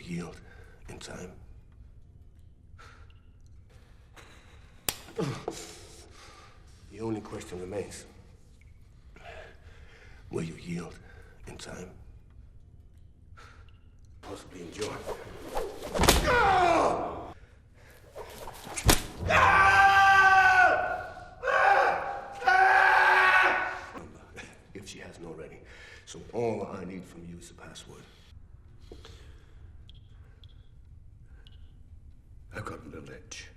yield in time? The only question remains. Will you yield in time? Possibly enjoy. If she hasn't already. So all I need from you is the password. I've got the ledge.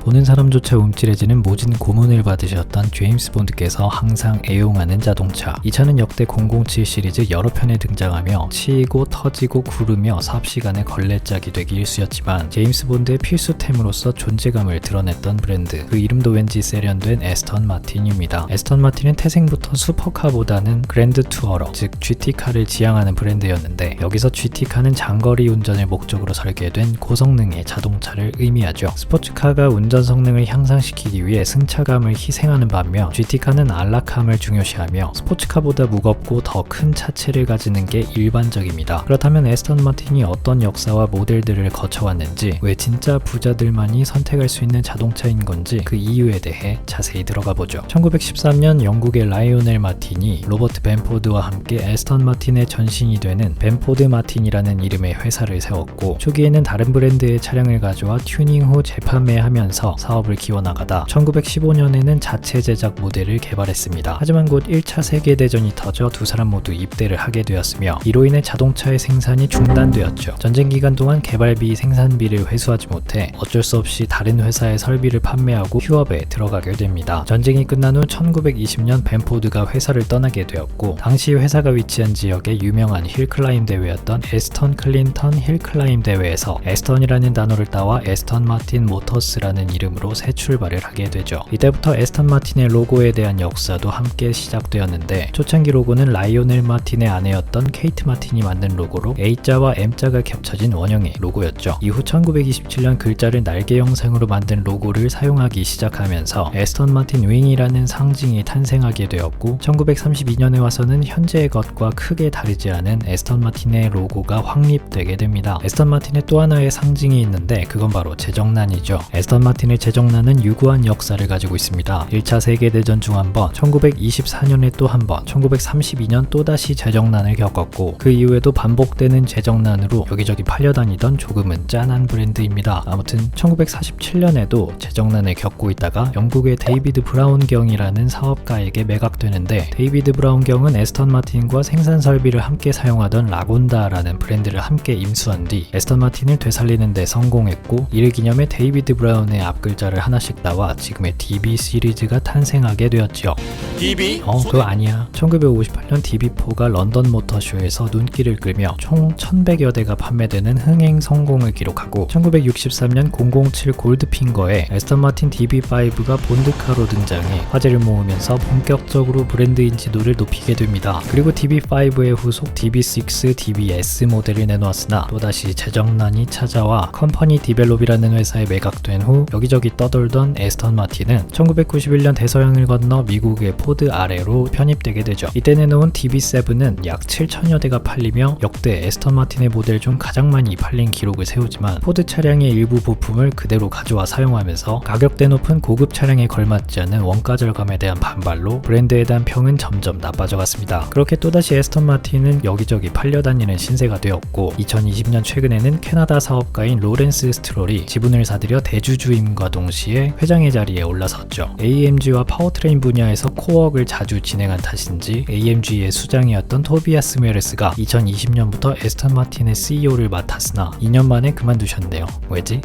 보는 사람조차 움찔해지는 모진 고문을 받으셨던 제임스 본드께서 항상 애용하는 자동차. 이 차는 역대 007 시리즈 여러 편에 등장하며 치이고 터지고 구르며 삽시간의 걸레짝이 되기 일쑤였지만 제임스 본드의 필수템으로서 존재감을 드러냈던 브랜드. 그 이름도 왠지 세련된 에스턴 마틴입니다. 에스턴 마틴은 태생부터 슈퍼카보다는 그랜드 투어러, 즉 GT카를 지향하는 브랜드였는데 여기서 GT카는 장거리 운전을 목적으로 설계된 고성능의 자동차를 의미하죠. 스포츠카가 운전 성능을 향상시키기 위해 승차감을 희생하는 반면 GT카는 안락함을 중요시하며 스포츠카보다 무겁고 더 큰 차체를 가지는 게 일반적입니다. 그렇다면 에스턴 마틴이 어떤 역사와 모델들을 거쳐왔는지, 왜 진짜 부자들만이 선택할 수 있는 자동차인 건지 그 이유에 대해 자세히 들어가 보죠. 1913년 영국의 라이오넬 마틴이 로버트 벤포드와 함께 에스턴 마틴의 전신이 되는 벤포드 마틴이라는 이름의 회사를 세웠고 초기에는 다른 브랜드의 차량을 가져와 튜닝 후 재판매하면서 사업을 키워나가다 1915년에는 자체 제작 모델을 개발했습니다. 하지만 곧 1차 세계대전이 터져 두 사람 모두 입대를 하게 되었으며 이로 인해 자동차의 생산이 중단되었죠. 전쟁 기간 동안 개발비, 생산비를 회수하지 못해 어쩔 수 없이 다른 회사의 설비를 판매하고 휴업에 들어가게 됩니다. 전쟁이 끝난 후 1920년 벤포드가 회사를 떠나게 되었고 당시 회사가 위치한 지역의 유명한 힐클라임 대회였던 에스턴 클린턴 힐클라임 대회에서 에스턴이라는 단어를 따와 에스턴 마틴 모터스라는 이름으로 새 출발을 하게 되죠. 이때부터 에스턴 마틴의 로고에 대한 역사도 함께 시작되었는데 초창기 로고는 라이오넬 마틴의 아내였던 케이트 마틴이 만든 로고로 A자와 M자가 겹쳐진 원형의 로고였죠. 이후 1927년 글자를 날개 형상으로 만든 로고를 사용하기 시작하면서 에스턴 마틴 윙이라는 상징이 탄생하게 되었고 1932년에 와서는 현재의 것과 크게 다르지 않은 에스턴 마틴의 로고가 확립되게 됩니다. 에스턴 마틴의 또 하나의 상징이 있는데 그건 바로 제정란이죠. 에스턴 마틴의 제정란은 유구한 역사를 가지고 있습니다. 1차 세계대전 중 한 번, 1924년에 또 한 번, 1932년 또다시 제정란을 겪었고 그 이후에도 반복되는 제정란으로 여기저기 팔려다니던 조금은 짠한 브랜드입니다. 아무튼 1947년에도 제정란을 겪고 있다가 영국의 데이비드 브라운 경이라는 사업가에게 매각되는데 데이비드 브라운 경은 에스턴 마틴과 생산 설비를 함께 사용하던 라곤다라는 브랜드를 함께 임수한 뒤 에스턴 마틴을 되살리는 데 성공했고 이를 기념해 데이비드 브라운의 앞글자를 하나씩 따와 지금의 DB 시리즈가 탄생하게 되었죠. DB? 그거 아니야. 1958년 DB4가 런던 모터쇼에서 눈길을 끌며 총 1100여 대가 판매되는 흥행 성공을 기록하고 1963년 007 골드핑거에 에스턴 마틴 DB5가 본드카로 등장해 화제를 모으면서 본격적으로 브랜드 인지도를 높이게 됩니다. 그리고 DB5의 후속 DB6, DBS 모델을 내놓았으나 또다시 제정란이 찾아와 컴퍼니 디벨롭이라는 회사에 매각된 후 여기저기 떠돌던 에스턴 마틴은 1991년 대서양을 건너 미국의 포드 아래로 편입되게 되죠. 이때 내놓은 DB7은 약 7천여 대가 팔리며 역대 에스턴 마틴의 모델 중 가장 많이 팔린 기록을 세우지만 포드 차량의 일부 부품을 그대로 가져와 사용하면서 가격대 높은 고급 차량에 걸맞지 않는 원가 절감에 대한 반발로 브랜드에 대한 평은 점점 나빠져갔습니다. 그렇게 또다시 에스턴 마틴은 여기저기 팔려다니는 신세가 되었고 2020년 최근에는 캐나다 사업가인 로렌스 스트롤이 지분을 사들여 대주주임과 동시에 회장의 자리에 올라섰죠. AMG와 파워트레인 분야에서 코어웍을 자주 진행한 탓인지 AMG의 수장이었던 토비아스 메르스가 2020년부터 에스턴 마틴의 CEO를 맡았으나 2년 만에 그만두셨네요. 왜지?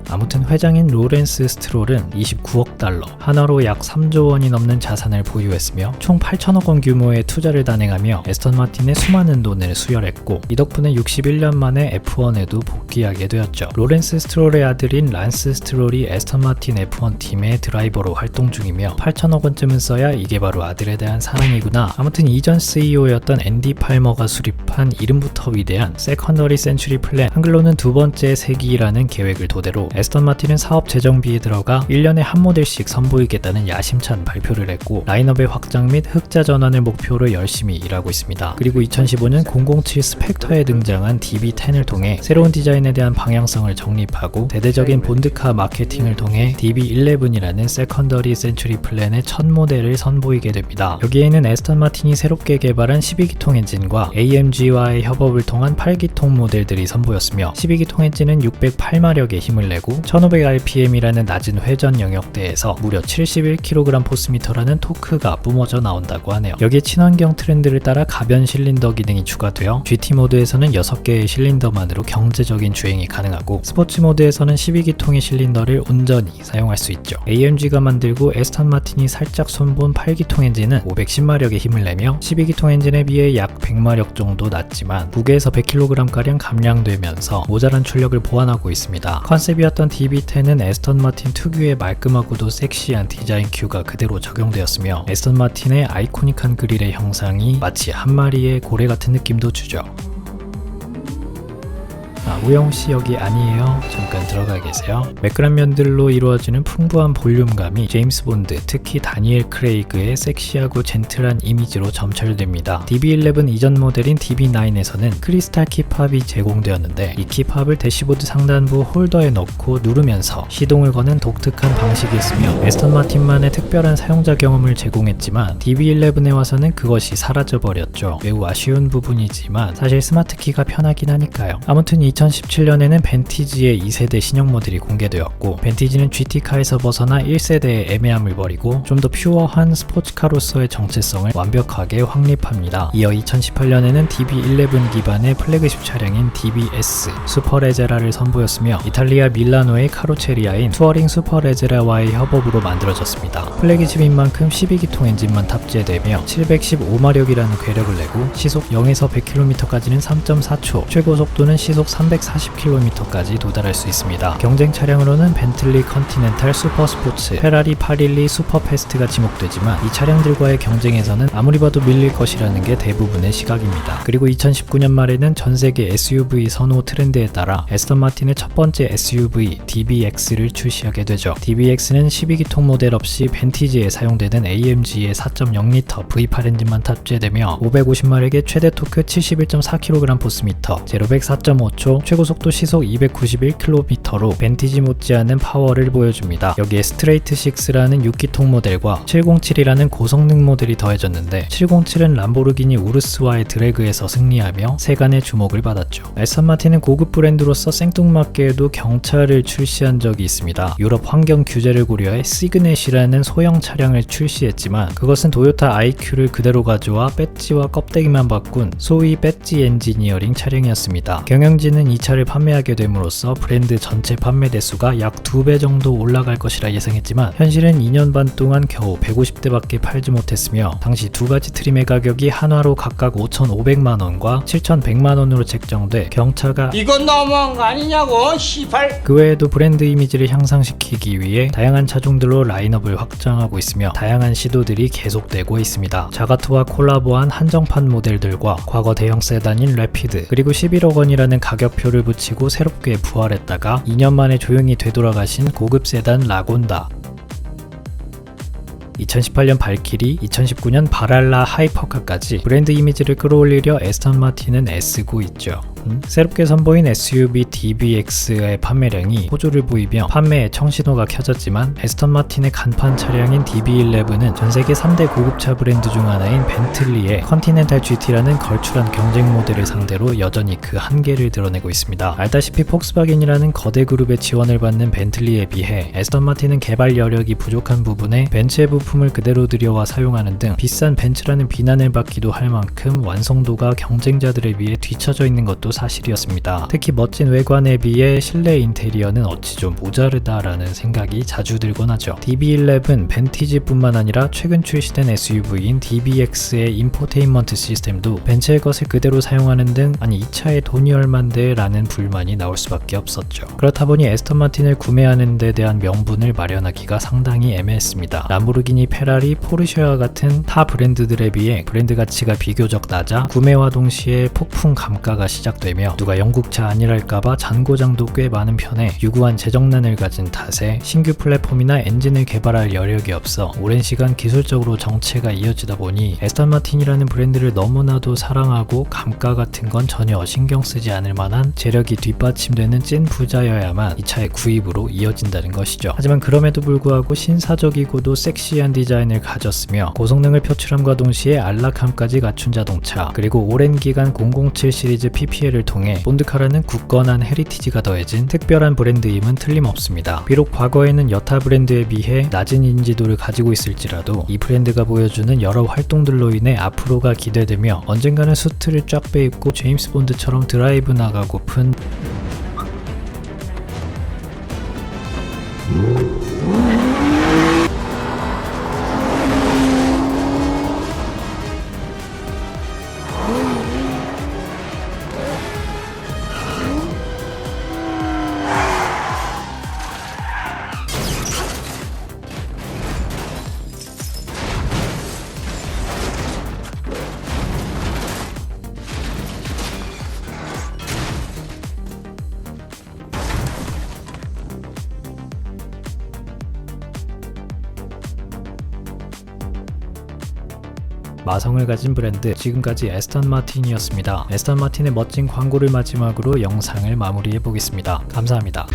아무튼 회장인 로렌스 스트롤은 29억 달러, 하나로 약 3조 원이 넘는 자산을 보유했으며 총 8천억 원 규모의 투자를 단행하며 에스턴 마틴의 수많은 돈을 수혈했고 이 덕분에 61년 만에 F1에도 복귀하게 되었죠. 로렌스 스트롤의 아들인 란스 스트롤이 에스턴 마틴 F1 팀의 드라이버로 활동 중이며 8천억 원쯤은 써야 이게 바로 아들에 대한 사랑이구나. 아무튼 이전 CEO였던 앤디 팔머가 수립한 이름부터 위대한 세컨더리 센츄리 플랜, 한글로는 두 번째 세기라는 계획을 토대로 에스턴 마틴은 사업 재정비에 들어가 1년에 한 모델씩 선보이겠다는 야심찬 발표를 했고 라인업의 확장 및 흑자 전환을 목표로 열심히 일하고 있습니다. 그리고 2015년 007 스펙터에 등장한 DB10을 통해 새로운 디자인에 대한 방향성을 정립하고 대대적인 본드카 마케팅을 통해 DB11이라는 세컨더리 센츄리 플랜의 첫 모델을 선보이게 됩니다. 여기에는 에스턴 마틴이 새롭게 개발한 12기통 엔진과 AMG와의 협업을 통한 8기통 모델들이 선보였으며 12기통 엔진은 608마력의 힘을 내고 1500rpm이라는 낮은 회전 영역대에서 무려 71kg포스미터라는 토크가 뿜어져 나온다고 하네요. 여기에 친환경 트렌드를 따라 가변 실린더 기능이 추가되어 GT 모드에서는 6개의 실린더만으로 경제적인 주행이 가능하고 스포츠 모드에서는 12기통의 실린더를 온전히 사용할 수 있죠. AMG가 만들고 에스턴 마틴이 살짝 손본 8기통 엔진은 510마력의 힘을 내며 12기통 엔진에 비해 약 100마력 정도 낮지만 무게에서 100kg가량 감량되면서 모자란 출력을 보완하고 있습니다. 컨셉이었던 DB10은 에스턴 마틴 특유의 말끔하고도 섹시한 디자인 큐가 그대로 적용되었으며 에스턴 마틴의 아이코닉한 그릴의 형상이 마치 한 마리의 고래 같은 느낌도 주죠. 우영씨 여기 아니에요. 잠깐 들어가 계세요. 매끈한 면들로 이루어지는 풍부한 볼륨감이 제임스 본드, 특히 다니엘 크레이그의 섹시하고 젠틀한 이미지로 점철됩니다. DB11 이전 모델인 DB9에서는 크리스탈 키팝이 제공되었는데 이 키팝을 대시보드 상단부 홀더에 넣고 누르면서 시동을 거는 독특한 방식이었으며 에스턴 마틴만의 특별한 사용자 경험을 제공했지만 DB11에 와서는 그것이 사라져버렸죠. 매우 아쉬운 부분이지만 사실 스마트키가 편하긴 하니까요. 아무튼 2017년에는 벤티지의 2세대 신형 모델이 공개되었고 벤티지는 GT카에서 벗어나 1세대의 애매함을 버리고 좀 더 퓨어한 스포츠카로서의 정체성을 완벽하게 확립합니다. 이어 2018년에는 DB11 기반의 플래그십 차량인 DBS 슈퍼레제라를 선보였으며 이탈리아 밀라노의 카로체리아인 투어링 슈퍼레제라와의 협업으로 만들어졌습니다. 플래그십인 만큼 12기통 엔진만 탑재되며 715마력이라는 괴력을 내고 시속 0에서 100km까지는 3.4초, 최고 속도는 시속 340km까지 도달할 수 있습니다. 경쟁 차량으로는 벤틀리 컨티넨탈 슈퍼스포츠, 페라리 812 슈퍼패스트가 지목되지만 이 차량들과의 경쟁에서는 아무리 봐도 밀릴 것이라는 게 대부분의 시각입니다. 그리고 2019년 말에는 전세계 SUV 선호 트렌드에 따라 에스턴 마틴의 첫 번째 SUV DBX를 출시하게 되죠. DBX는 12기통 모델 없이 벤티지에 사용되는 AMG의 4.0L V8 엔진만 탑재되며 550마력의 최대 토크 71.4kg포스미터, 제로백 4.5초, 최고 속도 시속 291km로 벤티지 못지않은 파워를 보여줍니다. 여기에 스트레이트 6라는 6기통 모델과 707이라는 고성능 모델이 더해졌는데 707은 람보르기니 우르스와의 드래그에서 승리하며 세간의 주목을 받았죠. 에스턴 마틴은 고급 브랜드로서 생뚱맞게도 경차를 출시한 적이 있습니다. 유럽 환경 규제를 고려해 시그넷이라는 소형 차량을 출시했지만 그것은 도요타 IQ를 그대로 가져와 배지와 껍데기만 바꾼 소위 배지 엔지니어링 차량이었습니다. 경영진은 이 차를 판매하게 됨으로써 브랜드 전체 판매 대수가 약 2배 정도 올라갈 것이라 예상했지만 현실은 2년 반 동안 겨우 150대밖에 팔지 못했으며 당시 두 가지 트림의 가격이 한화로 각각 5,500만원과 7,100만원으로 책정돼 경차가 이건 너무한 거 아니냐고 시발. 그 외에도 브랜드 이미지를 향상시키기 위해 다양한 차종들로 라인업을 확장하고 있으며 다양한 시도들이 계속되고 있습니다. 자가토와 콜라보한 한정판 모델들과 과거 대형 세단인 래피드, 그리고 11억 원이라는 가격표를 붙이고 새롭게 부활했다가 2년 만에 조용히 되돌아가신 고급 세단 라곤다, 2018년 발키리, 2019년 바랄라 하이퍼카까지 브랜드 이미지를 끌어올리려 에스턴 마틴은 애쓰고 있죠. 새롭게 선보인 SUV DBX의 판매량이 호조를 보이며 판매에 청신호가 켜졌지만 에스턴 마틴의 간판 차량인 DB11은 전세계 3대 고급차 브랜드 중 하나인 벤틀리의 컨티넨탈 GT라는 걸출한 경쟁 모델을 상대로 여전히 그 한계를 드러내고 있습니다. 알다시피 폭스바겐이라는 거대 그룹의 지원을 받는 벤틀리에 비해 에스턴 마틴은 개발 여력이 부족한 부분에 벤츠의 부품을 그대로 들여와 사용하는 등 비싼 벤츠라는 비난을 받기도 할 만큼 완성도가 경쟁자들에 비해 뒤처져 있는 것도 사실이었습니다. 특히 멋진 외관에 비해 실내 인테리어는 어찌 좀 모자르다라는 생각이 자주 들곤 하죠. DB11 벤티지뿐만 아니라 최근 출시된 SUV인 DBX의 인포테인먼트 시스템도 벤츠의 것을 그대로 사용하는 등 아니 이 차에 돈이 얼만데 라는 불만이 나올 수밖에 없었죠. 그렇다 보니 에스턴 마틴을 구매하는 데 대한 명분을 마련하기가 상당히 애매했습니다. 람보르기니, 페라리, 포르쉐와 같은 타 브랜드들에 비해 브랜드 가치가 비교적 낮아 구매와 동시에 폭풍 감가가 시작됩니다. 지속되며 누가 영국차 아니랄까봐 잔고장도 꽤 많은 편에 유구한 재정난을 가진 탓에 신규 플랫폼이나 엔진을 개발할 여력이 없어 오랜 시간 기술적으로 정체가 이어지다 보니 에스턴 마틴이라는 브랜드를 너무나도 사랑하고 감가 같은 건 전혀 신경 쓰지 않을 만한 재력이 뒷받침되는 찐 부자여야만 이 차의 구입으로 이어진다는 것이죠. 하지만 그럼에도 불구하고 신사적이고도 섹시한 디자인을 가졌으며 고성능을 표출함과 동시에 안락함까지 갖춘 자동차, 그리고 오랜 기간 007 시리즈 PPL을 통해 본드카라는 굳건한 헤리티지가 더해진 특별한 브랜드임은 틀림없습니다. 비록 과거에는 여타 브랜드에 비해 낮은 인지도를 가지고 있을지라도 이 브랜드가 보여주는 여러 활동들로 인해 앞으로가 기대되며 언젠가는 수트를 쫙 빼입고 제임스 본드처럼 드라이브 나가고픈 마성을 가진 브랜드, 지금까지 에스턴 마틴이었습니다. 에스턴 마틴의 멋진 광고를 마지막으로 영상을 마무리해 보겠습니다. 감사합니다.